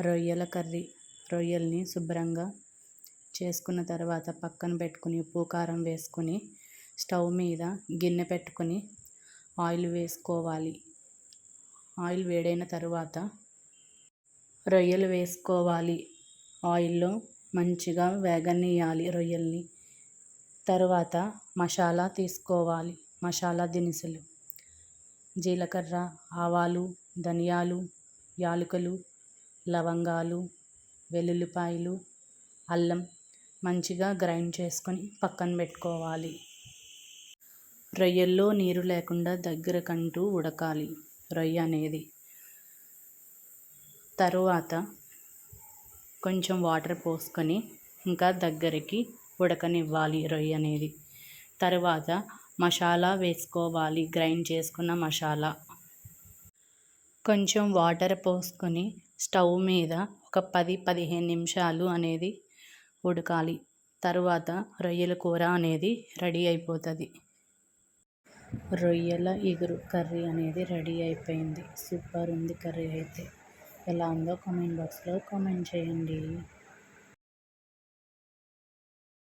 రొయ్యల కర్రీ. రొయ్యల్ని శుభ్రంగా చేసుకున్న తర్వాత పక్కన పెట్టుకుని ఉప్పు కారం వేసుకుని స్టవ్ మీద గిన్నె పెట్టుకుని ఆయిల్ వేసుకోవాలి. ఆయిల్ వేడైన తర్వాత రొయ్యలు వేసుకోవాలి. ఆయిల్లో మంచిగా వేగనియాలి రొయ్యల్ని. తర్వాత మసాలా తీసుకోవాలి. మసాలా దినుసులు జీలకర్ర, ఆవాలు, ధనియాలు, యాలకులు, లవంగాలు, వెల్లుల్లిపాయలు, అల్లం మంచిగా గ్రైండ్ చేసుకొని పక్కన పెట్టుకోవాలి. రొయ్యల్లో నీరు లేకుండా దగ్గరకంటూ ఉడకాలి రొయ్య అనేది. తరువాత కొంచెం వాటర్ పోసుకొని ఇంకా దగ్గరికి ఉడకనివ్వాలి రొయ్య అనేది. తరువాత మసాలా వేసుకోవాలి. గ్రైండ్ చేసుకున్న మసాలా. కొంచెం వాటర్ పోసుకొని స్టవ్ మీద ఒక 10-15 నిమిషాలు అనేది ఉడకాలి. తరువాత రొయ్యల కూర అనేది రెడీ అయిపోతుంది. రొయ్యల ఇగురు కర్రీ అనేది రెడీ అయిపోయింది. సూపర్ ఉంది కర్రీ అయితే. ఎలా ఉందో కామెంట్ బాక్స్లో కామెంట్ చేయండి.